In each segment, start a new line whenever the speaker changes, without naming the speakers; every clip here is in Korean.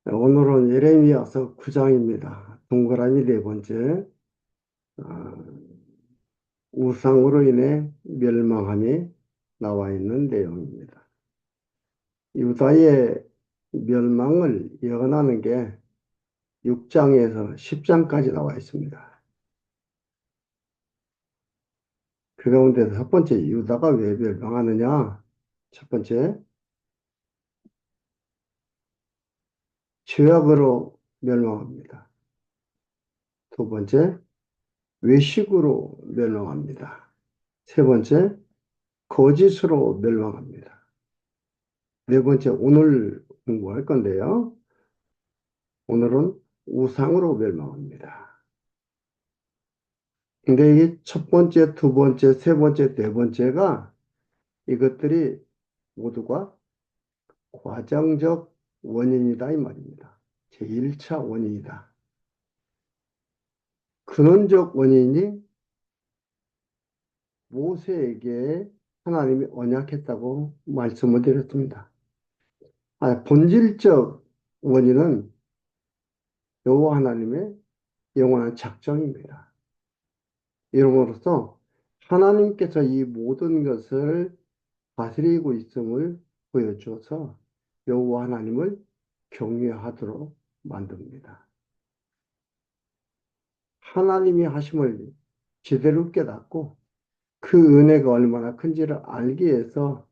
오늘은 예레미야서 9장입니다. 동그라미 네 번째, 아, 우상으로 인해 멸망함이 나와 있는 내용입니다. 유다의 멸망을 예언하는 게 6장에서 10장까지 나와 있습니다. 그 가운데서 첫 번째, 유다가 왜 멸망하느냐? 첫 번째, 죄악으로 멸망합니다. 두 번째, 외식으로 멸망합니다. 세 번째, 거짓으로 멸망합니다. 네 번째, 오늘 공부할 건데요. 오늘은 우상으로 멸망합니다. 근데 이 첫 번째, 두 번째, 세 번째, 네 번째가 이것들이 모두가 과정적 원인이다 이 말입니다. 제1차 원인이다. 근원적 원인이 모세에게 하나님이 언약했다고 말씀을 드렸습니다. 본질적 원인은 여호와 하나님의 영원한 작정입니다. 이름으로써 하나님께서 이 모든 것을 다스리고 있음을 보여줘서 여호와 하나님을 경외하도록 만듭니다. 하나님이 하심을 제대로 깨닫고 그 은혜가 얼마나 큰지를 알기 위해서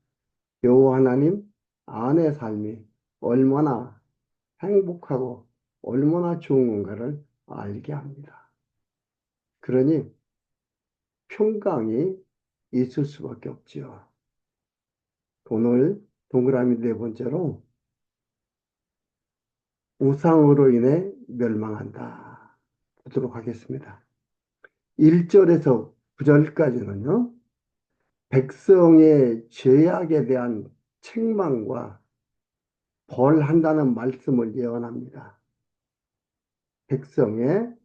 여호와 하나님 안의 삶이 얼마나 행복하고 얼마나 좋은 건가를 알게 합니다. 그러니 평강이 있을 수밖에 없지요. 오늘 동그라미 네 번째로 우상으로 인해 멸망한다. 보도록 하겠습니다. 1절에서 9절까지는요, 백성의 죄악에 대한 책망과 벌한다는 말씀을 예언합니다. 백성의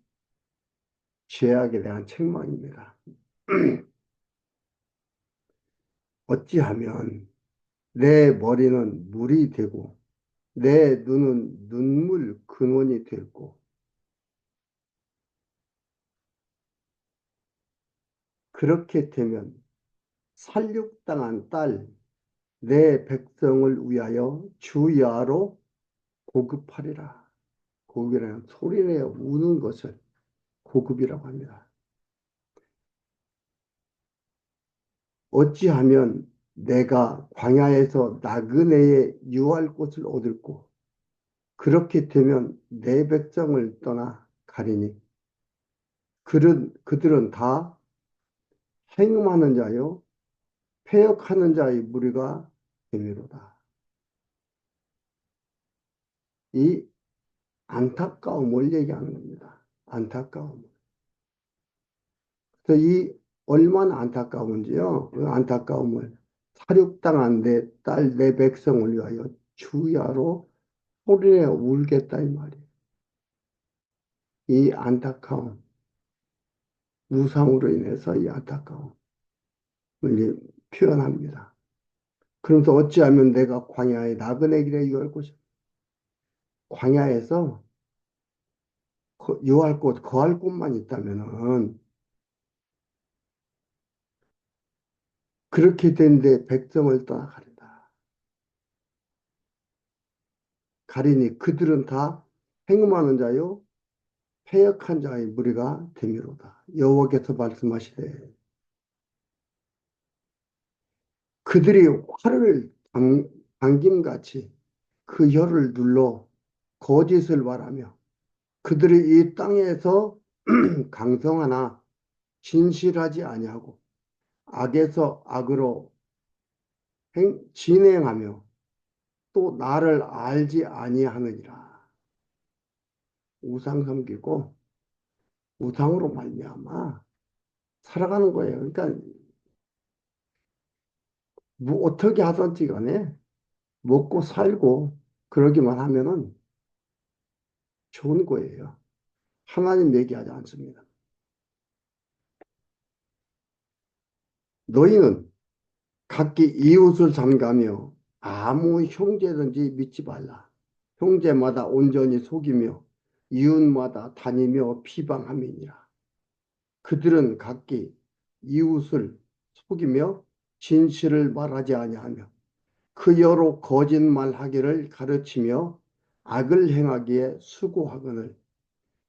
죄악에 대한 책망입니다. 어찌하면 내 머리는 물이 되고 내 눈은 눈물 근원이 되고 그렇게 되면 살육당한 딸 내 백성을 위하여 주야로 고급하리라. 고급이라는 소리내어 우는 것을 고급이라고 합니다. 어찌하면 내가 광야에서 나그네의 유할 곳을 얻을고 그렇게 되면 내 백성을 떠나 가리니 그들은 다 행음하는 자요 패역하는 자의 무리가 되미로다. 이 안타까움을 얘기하는 겁니다. 안타까움. 그래서 이 얼마나 안타까운지요. 그 안타까움을 살육당한 내 딸, 내 백성을 위하여 주야로 소리내 울겠다 이 말이에요. 이 안타까움, 우상으로 인해서 이 안타까움을 표현합니다. 그러면서 어찌하면 내가 광야의 나그네 길에 유할 곳이 광야에서 유할 곳, 거할 곳만 있다면은 그렇게 된데 백성을 떠나가린다. 가리니 그들은 다 행음하는 자요 패역한 자의 무리가 되미로다. 여호와께서 말씀하시되 그들이 활을 당김같이 그 혀를 눌러 거짓을 말하며 그들이 이 땅에서 강성하나 진실하지 아니하고 악에서 악으로 진행하며 또 나를 알지 아니하느니라. 우상 섬기고 우상으로 말미암아 살아가는 거예요. 그러니까 뭐 어떻게 하든지 간에 먹고 살고 그러기만 하면은 좋은 거예요. 하나님 얘기하지 않습니다. 너희는 각기 이웃을 삼가며 아무 형제든지 믿지 말라. 형제마다 온전히 속이며 이웃마다 다니며 비방함이니라. 그들은 각기 이웃을 속이며 진실을 말하지 아니하며 그 여로 거짓말하기를 가르치며 악을 행하기에 수고하거늘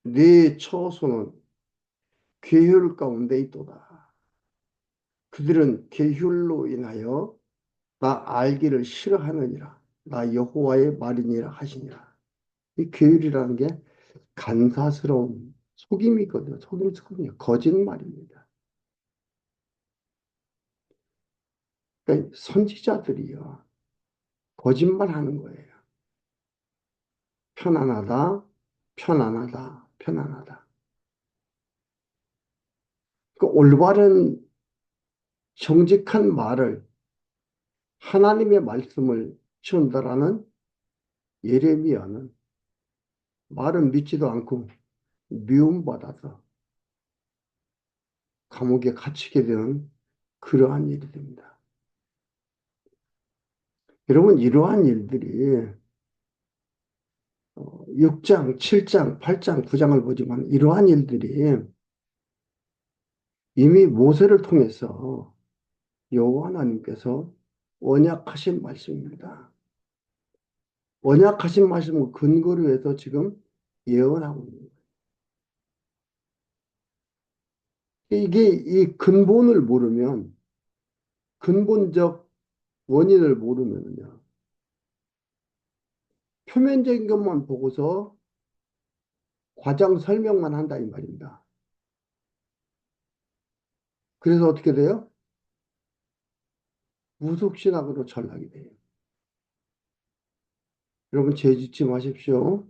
네 처소는 괴휼 가운데 있도다. 그들은 괴휼로 인하여 나 알기를 싫어하느니라. 나 여호와의 말이니라 하시니라. 이 괴휼이라는 게 간사스러운 속임이거든요. 속임이 거짓말입니다. 그러니까 선지자들이요. 거짓말하는 거예요. 편안하다, 편안하다, 편안하다. 그 올바른 정직한 말을 하나님의 말씀을 전달하는 예레미야는 말은 믿지도 않고 미움받아서 감옥에 갇히게 되는 그러한 일이 됩니다. 여러분, 이러한 일들이 6장, 7장, 8장, 9장을 보지만 이러한 일들이 이미 모세를 통해서 여호와 하나님께서 언약하신 말씀입니다. 언약하신 말씀을 근거로 해서 지금 예언하고 있는 거예요. 이게 이 근본을 모르면 근본적 원인을 모르면요. 표면적인 것만 보고서 과장 설명만 한다 이 말입니다. 그래서 어떻게 돼요? 무속신학으로 전락이 돼요. 여러분 죄 짓지 마십시오.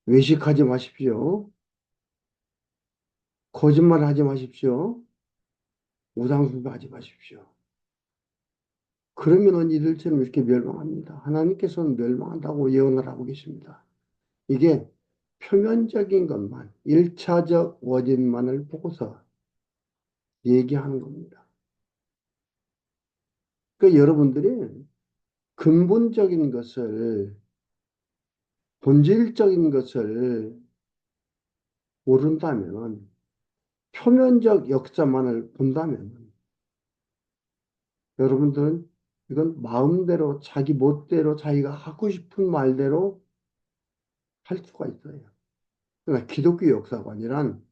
외식하지 마십시오. 거짓말 하지 마십시오. 우상숭배하지 마십시오. 그러면은 이들처럼 이렇게 멸망합니다. 하나님께서는 멸망한다고 예언을 하고 계십니다. 이게 표면적인 것만, 1차적 원인만을 보고서 얘기하는 겁니다. 그 여러분들이 근본적인 것을, 본질적인 것을 모른다면, 표면적 역사만을 본다면, 여러분들은 이건 마음대로, 자기 멋대로, 자기가 하고 싶은 말대로 할 수가 있어요. 그러나 기독교 역사관이란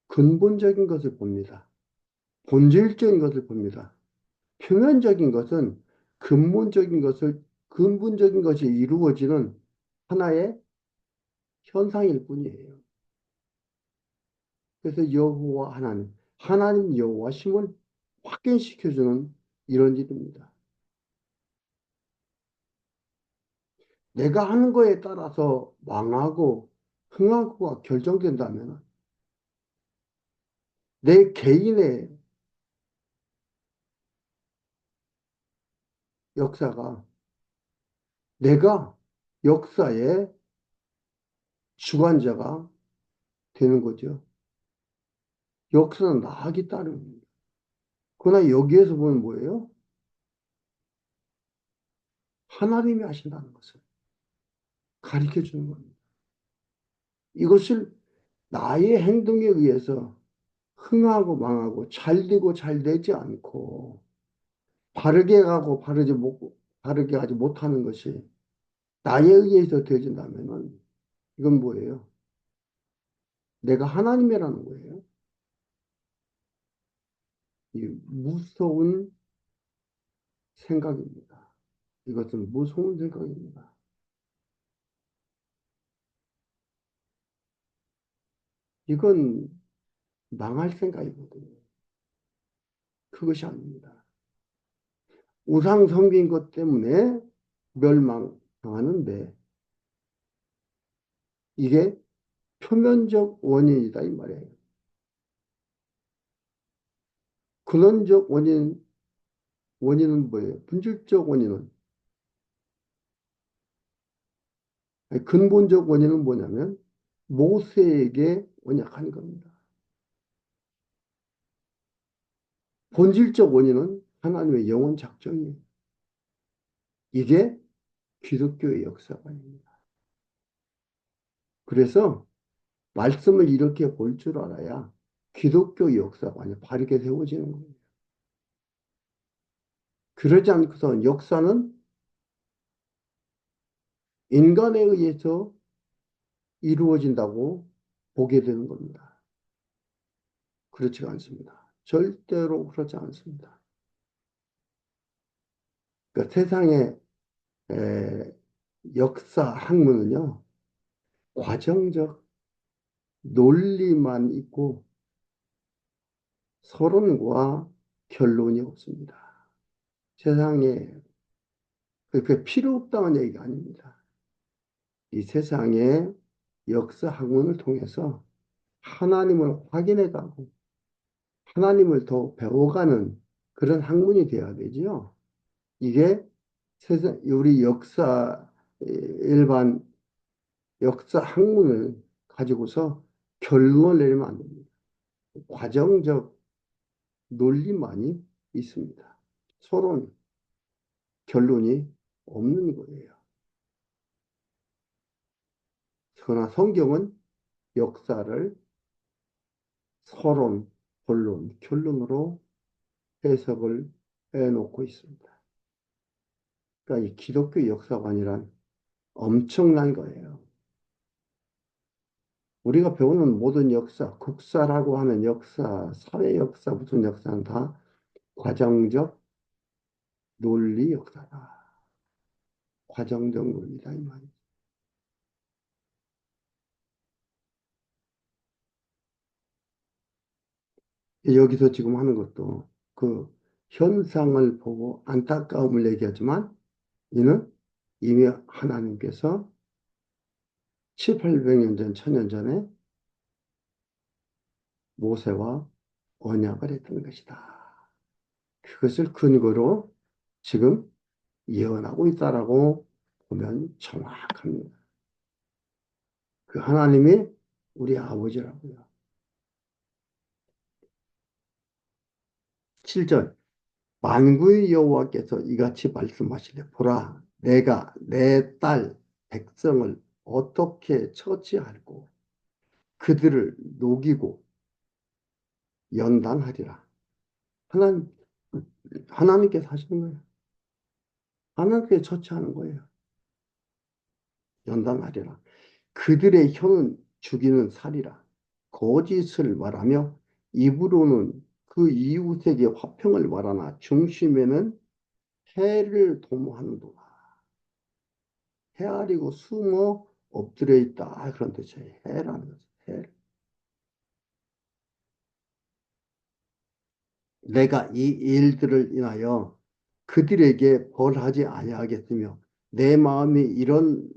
근본적인 것을 봅니다. 본질적인 것을 봅니다. 표면적인 것은 근본적인 것이 이루어지는 하나의 현상일 뿐이에요. 그래서 여호와 하나님 여호와 심을 확인시켜주는 이런 일입니다. 내가 하는 거에 따라서 망하고 흥하고가 결정된다면 내 개인의 역사가 내가 역사의 주관자가 되는 거죠. 역사는 나하기 따릅니다. 그러나 여기에서 보면 뭐예요? 하나님이 하신다는 것을 가르쳐 주는 겁니다. 이것을 나의 행동에 의해서 흥하고 망하고 잘 되고 잘 되지 않고 바르게 가고 바르게 하지 못하는 것이 나에 의해서 되어진다면은 이건 뭐예요? 내가 하나님이라는 거예요. 이 무서운 생각입니다. 이것은 무서운 생각입니다. 이건 망할 생각이거든요. 그것이 아닙니다. 우상 섬긴 것 때문에 멸망하는데 이게 표면적 원인이다 이 말이에요. 근원적 원인은 뭐예요? 본질적 원인은 아니, 근본적 원인은 뭐냐면 모세에게 언약한 겁니다. 본질적 원인은 하나님의 영원 작정이에요. 이게 기독교의 역사관입니다. 그래서 말씀을 이렇게 볼 줄 알아야 기독교 역사관이 바르게 세워지는 거예요. 그러지 않고서 역사는 인간에 의해서 이루어진다고 보게 되는 겁니다. 그렇지가 않습니다. 절대로 그렇지 않습니다. 그러니까 세상의 에, 역사 학문은요, 과정적 논리만 있고 서론과 결론이 없습니다. 세상에 그게 필요 없다는 얘기가 아닙니다. 이 세상의 역사 학문을 통해서 하나님을 확인해 가고 하나님을 더 배워가는 그런 학문이 되어야 되지요. 이게 세상 우리 역사 일반 역사 학문을 가지고서 결론을 내리면 안 됩니다. 과정적 논리만이 있습니다. 서론, 결론이 없는 거예요. 그러나 성경은 역사를 서론, 본론, 결론으로 해석을 해놓고 있습니다. 그러니까 이 기독교 역사관이란 엄청난 거예요. 우리가 배우는 모든 역사, 국사라고 하는 역사, 사회 역사, 무슨 역사는 다 과정적 논리 역사다. 과정적 논리다, 이 말이죠. 여기서 지금 하는 것도 그 현상을 보고 안타까움을 얘기하지만 이는 이미 하나님께서 7, 800년 전, 1000년 전에 모세와 언약을 했던 것이다. 그것을 근거로 지금 예언하고 있다라고 보면 정확합니다. 그 하나님이 우리 아버지라고요. 7절 만구의 여호와께서 이같이 말씀하시되 보라 내가 내 딸 백성을 어떻게 처치할고 그들을 녹이고 연단하리라. 하나님, 하나님께서 하시는 거예요. 하나님께서 처치하는 거예요. 연단하리라. 그들의 혀는 죽이는 살이라. 거짓을 말하며 입으로는 그 이웃에게 화평을 말하나 중심에는 해를 도모하는도다. 헤아리고 숨어 엎드려 있다. 그런 뜻이에요. 해라는 거죠. 해. 내가 이 일들을 인하여 그들에게 벌하지 아니하겠으며 내 마음이 이런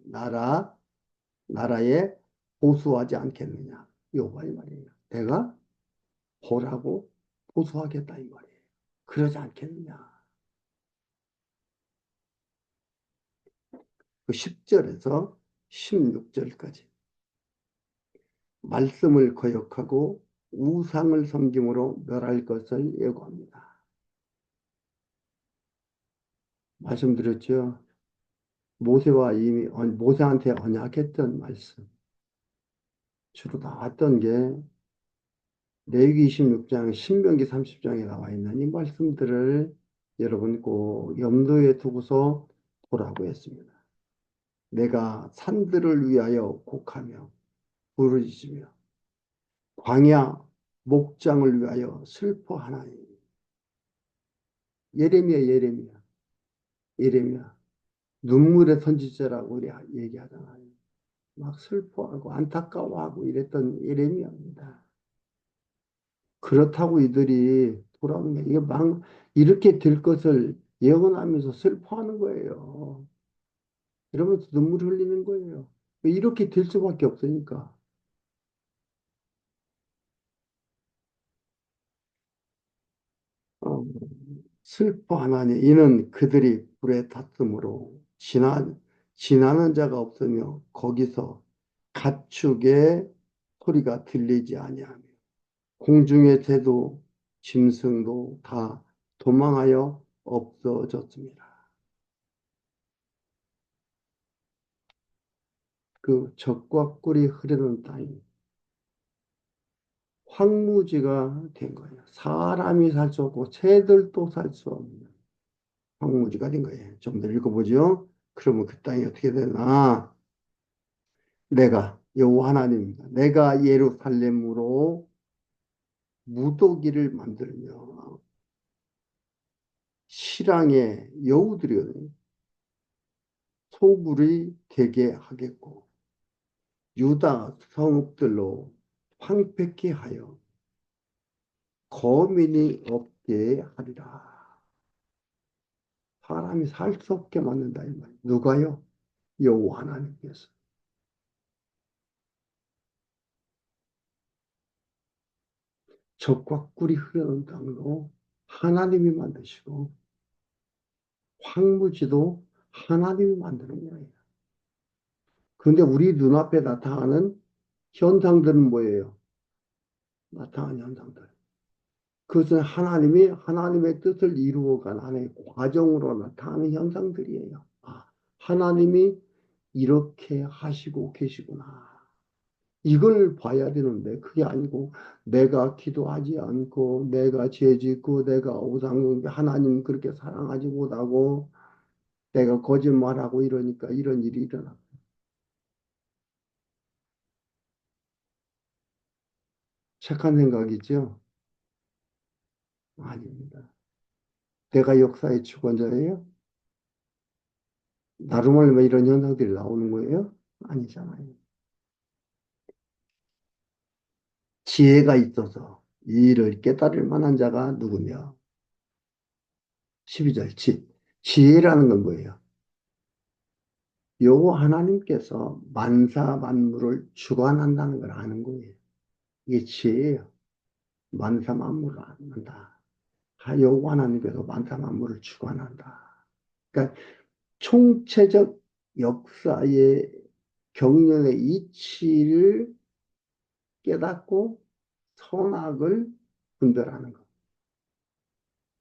나라에 보수하지 않겠느냐. 여호와 이 말이에요. 내가 벌하고 보수하겠다 이 말이에요. 그러지 않겠느냐. 그 10절에서 16절까지 말씀을 거역하고 우상을 섬김으로 멸할 것을 예고합니다. 말씀드렸죠. 모세와 이미 모세한테 언약했던 말씀 주로 나왔던 게 레위기 26장, 신명기 30장에 나와 있는 이 말씀들을 여러분 꼭 염두에 두고서 보라고 했습니다. 내가 산들을 위하여 곡하며 부르짖으며 광야 목장을 위하여 슬퍼하나니 예레미야 눈물의 선지자라고 우리 얘기하잖아요. 막 슬퍼하고 안타까워하고 이랬던 예레미야입니다. 그렇다고 이들이 돌아오는 게 이게 막 이렇게 될 것을 예언하면서 슬퍼하는 거예요. 이러면서 눈물 흘리는 거예요. 이렇게 될 수밖에 없으니까. 어, 슬퍼하나니 이는 그들이 불에 탔으므로 지나는 자가 없으며 거기서 가축의 소리가 들리지 아니하며 공중의 새도 짐승도 다 도망하여 없어졌습니다. 그 적과 꿀이 흐르는 땅이 황무지가 된 거예요. 사람이 살 수 없고 새들도 살 수 없는 황무지가 된 거예요. 좀 더 읽어보죠. 그러면 그 땅이 어떻게 되나? 내가 여호와 하나님입니다. 내가 예루살렘으로 무더기를 만들며 실랑의 여우들이 소굴이 되게 하겠고 유다 성읍들로 황폐케 하여 거민이 없게 하리라. 사람이 살 수 없게 만든다 이 말이에요. 누가요? 여호와 하나님께서. 적과 꿀이 흐르는 땅으로 하나님이 만드시고 황무지도 하나님이 만드는 거예요. 그런데 우리 눈앞에 나타나는 현상들은 뭐예요? 나타나는 현상들. 그것은 하나님이 하나님의 뜻을 이루어가는 하나의 과정으로 나타나는 현상들이에요. 아, 하나님이 이렇게 하시고 계시구나. 이걸 봐야 되는데 그게 아니고 내가 기도하지 않고 내가 죄 짓고 내가 우상 하나님 그렇게 사랑하지 못하고 내가 거짓말하고 이러니까 이런 일이 일어나. 착한 생각이죠? 아닙니다. 내가 역사의 주권자예요? 나름을 왜 이런 현상들이 나오는 거예요? 아니잖아요. 지혜가 있어서 이 일을 깨달을 만한 자가 누구냐? 12절 지혜라는 건 뭐예요? 여호와 하나님께서 만사 만물을 주관한다는 걸 아는 거예요. 이게 지혜예요. 만사 만물을 안다. 여호와 하나님께서 만사 만물을 주관한다. 그러니까 총체적 역사의 경륜의 이치를 깨닫고 선악을 분별하는 것.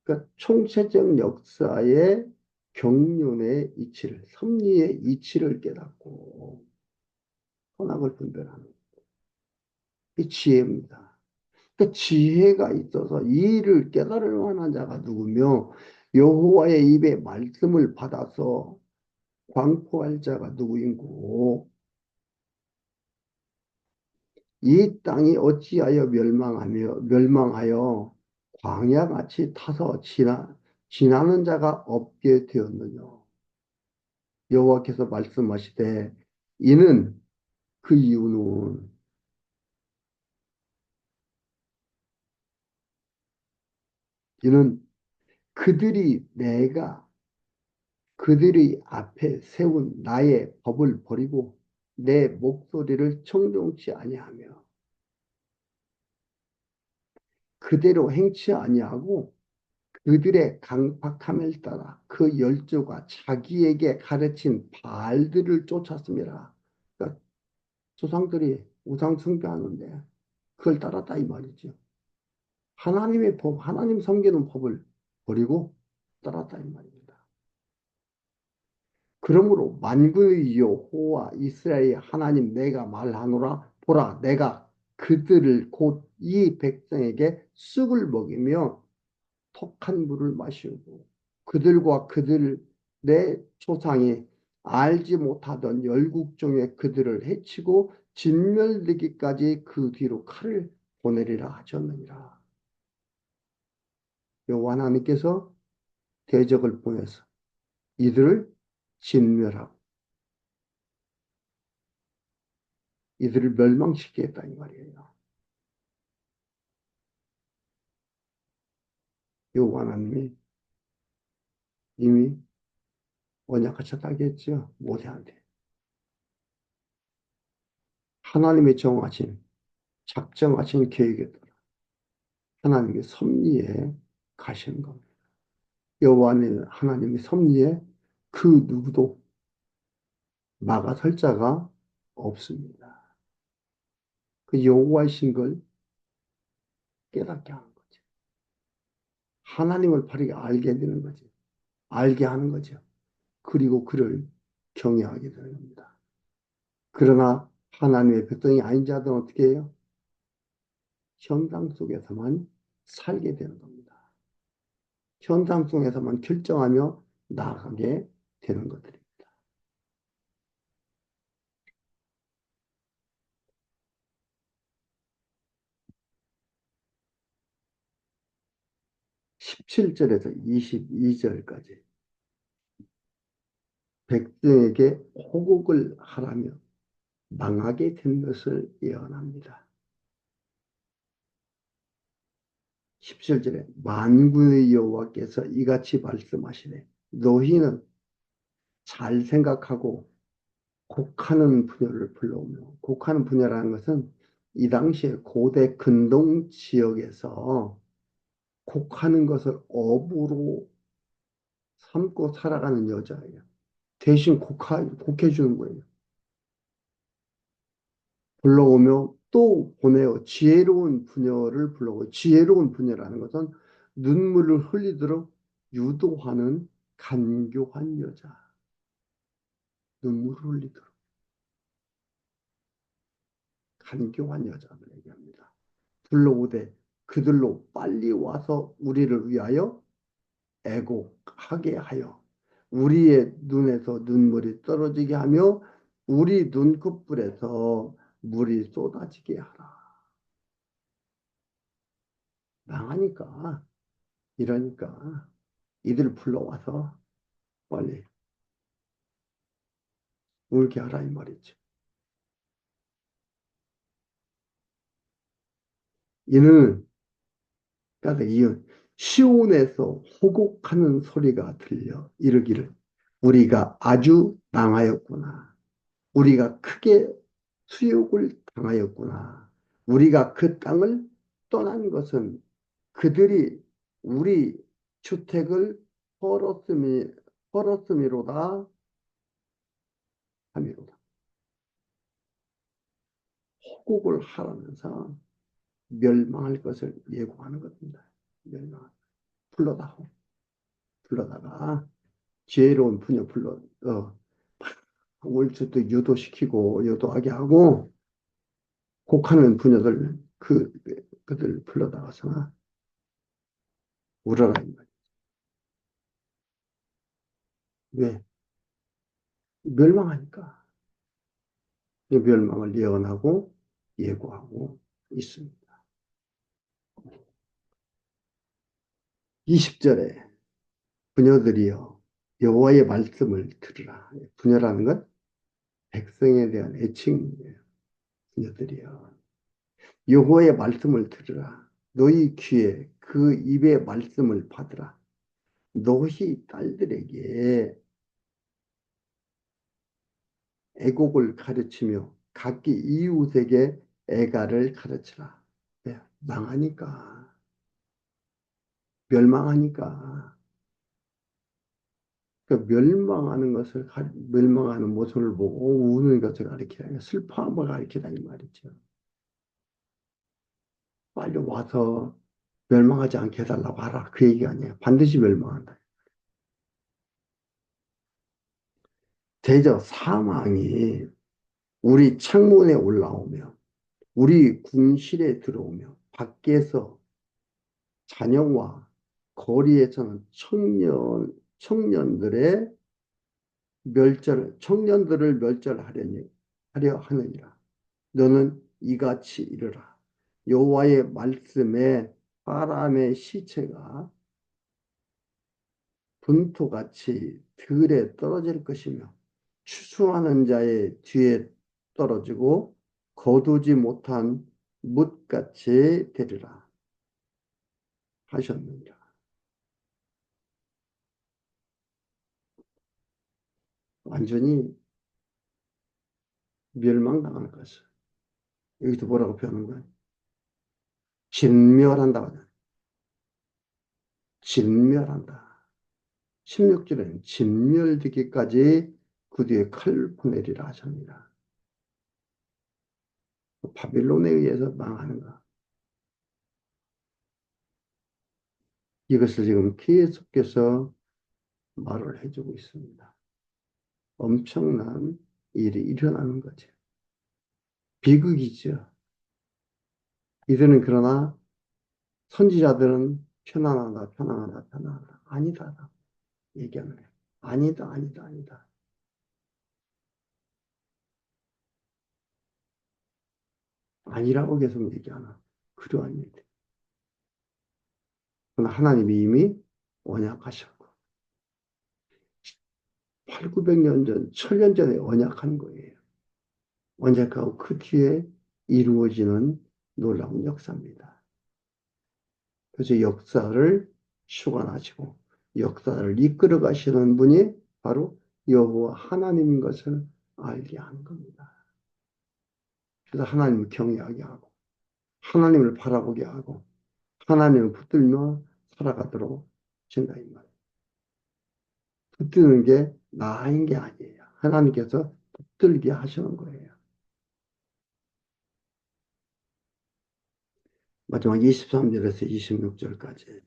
그러니까 총체적 역사의 경륜의 이치를, 섭리의 이치를 깨닫고 선악을 분별하는 게 지혜입니다. 그 지혜가 있어서 이 일을 깨달을 만한 자가 누구며 여호와의 입의 말씀을 받아서 광포할 자가 누구인고 이 땅이 어찌하여 멸망하여 광야같이 타서 지나는 자가 없게 되었느냐. 여호와께서 말씀하시되 이는 그 이유는 이는 그들이 내가 그들의 앞에 세운 나의 법을 버리고 내 목소리를 청종치 아니하며 그대로 행치 아니하고 그들의 강팍함을 따라 그 열조가 자기에게 가르친 바알들을 쫓았습니다. 그러니까 조상들이 우상 숭배하는데 그걸 따랐다 이 말이죠. 하나님의 법, 하나님 섬기는 법을 버리고 따랐다 이 말입니다. 그러므로 만군의 여호와 이스라엘 하나님 내가 말하노라 보라 내가 그들을 곧 이 백성에게 쑥을 먹이며 톡한 물을 마시고 그들과 그들 내 조상이 알지 못하던 열국 중에 그들을 해치고 진멸되기까지 그 뒤로 칼을 보내리라 하셨느니라. 여호와 하나님께서 대적을 보내서 이들을 진멸하고 이들을 멸망시키겠다 이 말이에요. 여호와 하나님이 이미 언약하셨다고 했죠. 모세한테. 하나님의 정하신 작정하신 계획에 따라 하나님의 섭리에 가시는 겁니다. 여호와 하나님의 섭리에 그 누구도 막아설 자가 없습니다. 그 여호와이신 걸 깨닫게 하는 거죠. 하나님을 바르게 알게 되는 거죠. 알게 하는 거죠. 그리고 그를 경외하게 되는 겁니다. 그러나 하나님의 백성이 아닌 자들은 어떻게 해요? 현상 속에서만 살게 되는 겁니다. 현상 속에서만 결정하며 나아가게 되는 것들입니다. 17절에서 22절까지 백성에게 호국을 하라며 망하게 된 것을 예언합니다. 17절에 만군의 여호와께서 이같이 말씀하시되 너희는 잘 생각하고 곡하는 부녀를 불러오며, 곡하는 부녀라는 것은 이 당시에 고대 근동 지역에서 곡하는 것을 업으로 삼고 살아가는 여자예요. 대신 곡해 주는 거예요. 불러오며 또 보내어 지혜로운 부녀를 불러오고, 지혜로운 부녀라는 것은 눈물을 흘리도록 유도하는 간교한 여자. 눈물을 흘리도록 간교한 여자를 얘기합니다. 불러오되 그들로 빨리 와서 우리를 위하여 애곡하게 하여 우리의 눈에서 눈물이 떨어지게 하며 우리 눈꺼풀에서 물이 쏟아지게 하라. 망하니까, 이러니까 이들 불러와서 빨리 울게 하라 이 말이죠. 이는 그러니까 이은 시온에서 호곡하는 소리가 들려 이르기를 우리가 아주 망하였구나. 우리가 크게 수욕을 당하였구나. 우리가 그 땅을 떠난 것은 그들이 우리 주택을 헐었음이로다 함이로다. 호국을 하라면서 멸망할 것을 예고하는 겁니다. 멸망. 불러다. 불러다가 지혜로운 부녀 올 수도 유도시키고 유도하게 하고 곡하는 부녀들 그들 불러다가서 울어라 이 말이야. 왜? 멸망하니까. 이 멸망을 예언하고 예고하고 있습니다. 20절에 부녀들이여 여호와의 말씀을 들으라. 부녀라는 건 백성에 대한 애칭이에요. 부녀들이여 여호와의 말씀을 들으라. 너희 귀에 그 입의 말씀을 받으라. 너희 딸들에게 애곡을 가르치며 각기 이웃에게 애가를 가르치라. 왜? 망하니까. 멸망하니까. 그 멸망하는 것을, 멸망하는 모습을 보고 우는 것을 가리키다. 슬퍼함을 가리키다 이 말이죠. 빨리 와서 멸망하지 않게 해달라고 하라. 그 얘기가 아니에요. 반드시 멸망한다. 대저 사망이 우리 창문에 올라오며 우리 궁실에 들어오며 밖에서 자녀와 거리에서는 청년들의 청년들을 하려 하느니라. 너는 이같이 이르라. 여호와의 말씀에 사람의 시체가 분토같이 들에 떨어질 것이며 추수하는 자의 뒤에 떨어지고 거두지 못한 뭇같이 되리라 하셨느니라. 완전히 멸망당하는 것을 여기서 뭐라고 표현한 거야? 진멸한다고 하잖아. 진멸한다. 16절에는 진멸되기까지 그 뒤에 칼 보내리라 하십니다. 바빌론에 의해서 망하는 거. 이것을 지금 계속해서 말을 해주고 있습니다. 엄청난 일이 일어나는 거죠. 비극이죠. 이들은 그러나 선지자들은 편안하다, 편안하다, 편안하다. 아니다. 얘기하는 거예요. 아니다, 아니다, 아니다. 아니라고 계속 얘기하나. 그러한 일들. 그러나 하나님이 이미 언약하셨고, 8, 900년 전, 1000년 전에 언약한 거예요. 언약하고 그 뒤에 이루어지는 놀라운 역사입니다. 그래서 역사를 주관하시고, 역사를 이끌어 가시는 분이 바로 여호와 하나님인 것을 알게 하는 겁니다. 그래서 하나님을 경외하게 하고, 하나님을 바라보게 하고, 하나님을 붙들며 살아가도록 진다 이 말이에요. 붙드는 게 나인 게 아니에요. 하나님께서 붙들게 하시는 거예요. 마지막 23절에서 26절까지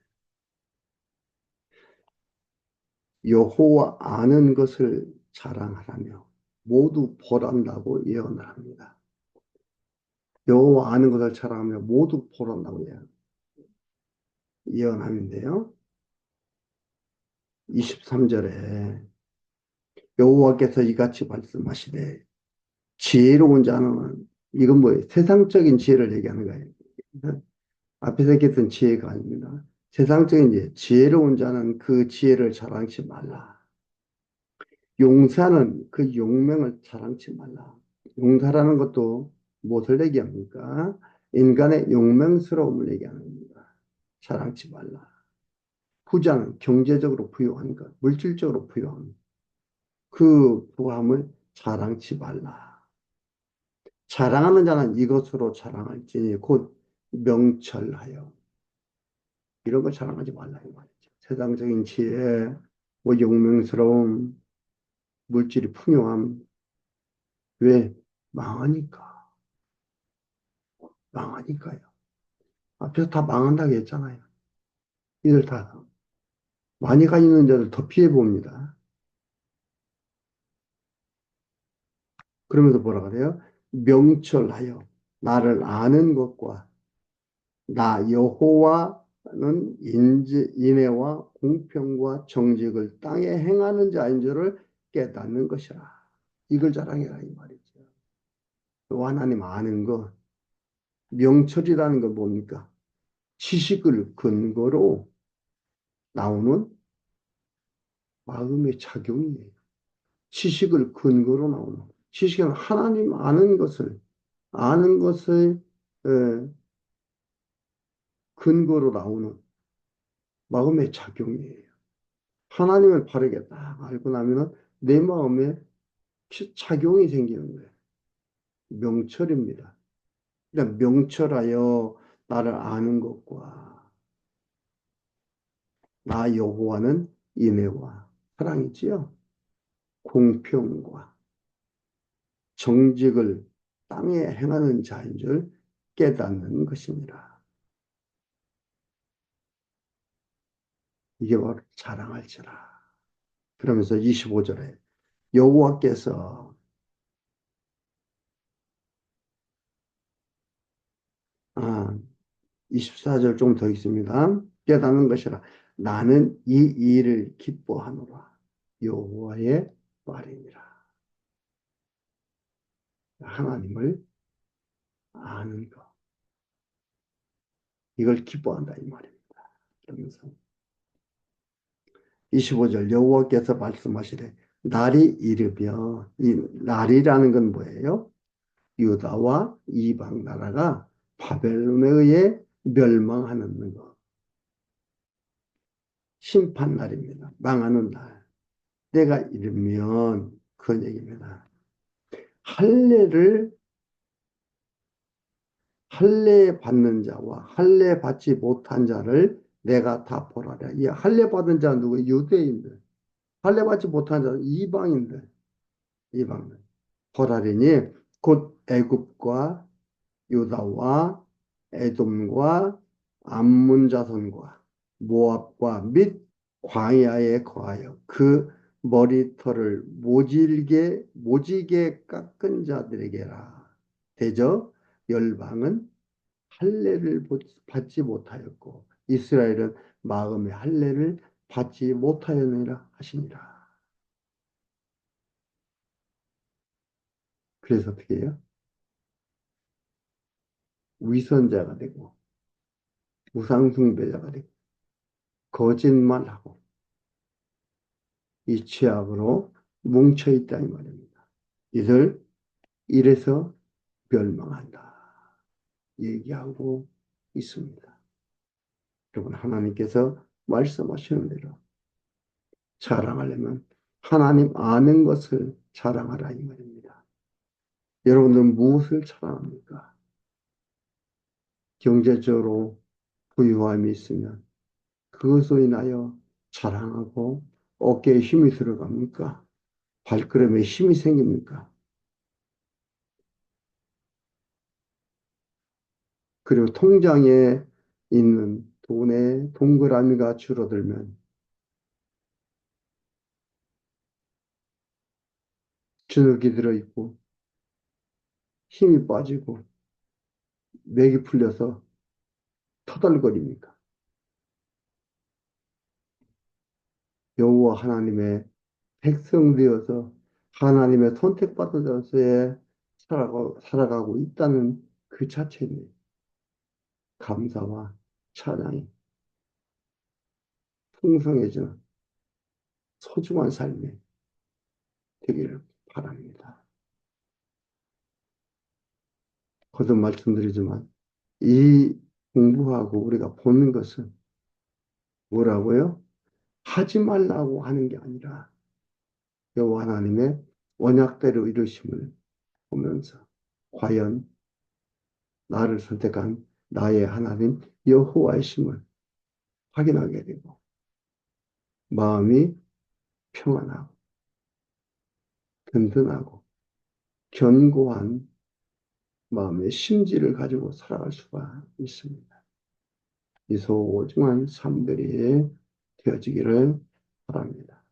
여호와 아는 것을 자랑하라며 모두 벌한다고 예언을 합니다. 여호와 아는 것을 자랑하며 모두 벌한다고 예언하는데요. 23절에 여호와께서 이같이 말씀하시되 지혜로운 자는 이건 뭐예요? 세상적인 지혜를 얘기하는 거예요. 앞에서 얘기했던 지혜가 아닙니다. 세상적인 지혜로운 자는 그 지혜를 자랑치 말라. 용사는 그 용맹을 자랑치 말라. 용사라는 것도 무엇을 얘기합니까? 인간의 용맹스러움을 얘기하는 겁니다. 자랑치 말라. 부자는 경제적으로 부유한 것, 물질적으로 부유한 그 부함을 자랑치 말라. 자랑하는 자는 이것으로 자랑할지니 곧 명철하여. 이런 거 자랑하지 말라 이 말이죠. 세상적인 지혜, 뭐 용맹스러움, 물질이 풍요함. 왜? 망하니까. 망하니까요. 앞에서 다 망한다고 했잖아요. 이들 다 많이 가 있는 자들 더 피해 봅니다. 그러면서 뭐라 그래요? 명철하여 나를 아는 것과 나 여호와는 인애와 공평과 정직을 땅에 행하는 자인 줄을 깨닫는 것이라. 이걸 자랑해라 이 말이죠. 또 하나님 아는 것, 명철이라는 건 뭡니까? 지식을 근거로 나오는 마음의 작용이에요. 지식을 근거로 나오는. 지식은 하나님 아는 것을 근거로 나오는 마음의 작용이에요. 하나님을 바르게 딱 알고 나면은 내 마음에 작용이 생기는 거예요. 명철입니다. 그러니까 명철하여 나를 아는 것과 나 여호와는 인애와 사랑이지요. 공평과 정직을 땅에 행하는 자인 줄 깨닫는 것입니다. 이게 바로 자랑할지라. 그러면서 25절에 여호와께서 24절 좀 더 있습니다. 깨닫는 것이라. 나는 이 일을 기뻐하노라. 여호와의 말이니라. 하나님을 아는 것. 이걸 기뻐한다 이 말입니다. 그러면서 25절 여호와께서 말씀하시되 날이 이르며 이 날이라는 건 뭐예요? 유다와 이방 나라가 바벨론에 의해 멸망하는 것. 심판 날입니다. 망하는 날. 때가 이르면 그 얘기입니다. 할례를 할례 받는 자와 할례 받지 못한 자를 내가 다 벌하랴. 이 할례 받은 자는 누구? 유대인들. 할례 받지 못한 자는 이방인들. 이방들. 벌하리니 곧 애굽과 유다와 에돔과 암몬 자손과 모압과 및 광야에 거하여 그 머리털을 모지게 깎은 자들에게라. 대저 열방은 할례를 받지 못하였고 이스라엘은 마음의 할례를 받지 못하였느니라 하시니라. 그래서 어떻게 해요? 위선자가 되고 우상숭배자가 되고 거짓말하고 이 죄악으로 뭉쳐있다 이 말입니다. 이들 이래서 멸망한다 얘기하고 있습니다. 여러분 하나님께서 말씀하시는 대로 자랑하려면 하나님 아는 것을 자랑하라 이 말입니다. 여러분들은 무엇을 자랑합니까? 경제적으로 부유함이 있으면 그것으로 인하여 자랑하고 어깨에 힘이 들어갑니까? 발걸음에 힘이 생깁니까? 그리고 통장에 있는 돈의 동그라미가 줄어들면 주눅이 들어있고 힘이 빠지고 맥이 풀려서 터덜거립니까? 여호와 하나님의 백성 되어서 하나님의 선택받은 자로서의 살아가고 있다는 그 자체는 감사와 찬양이 풍성해지는 소중한 삶이 되기를 바랍니다. 거듭 말씀드리지만 이 공부하고 우리가 보는 것은 뭐라고요? 하지 말라고 하는 게 아니라 여호와 하나님의 언약대로 이루심을 보면서 과연 나를 선택한 나의 하나님 여호와의 심을 확인하게 되고 마음이 평안하고 든든하고 견고한 마음의 심지를 가지고 살아갈 수가 있습니다. 이 소중한 삶들이 되어지기를 바랍니다.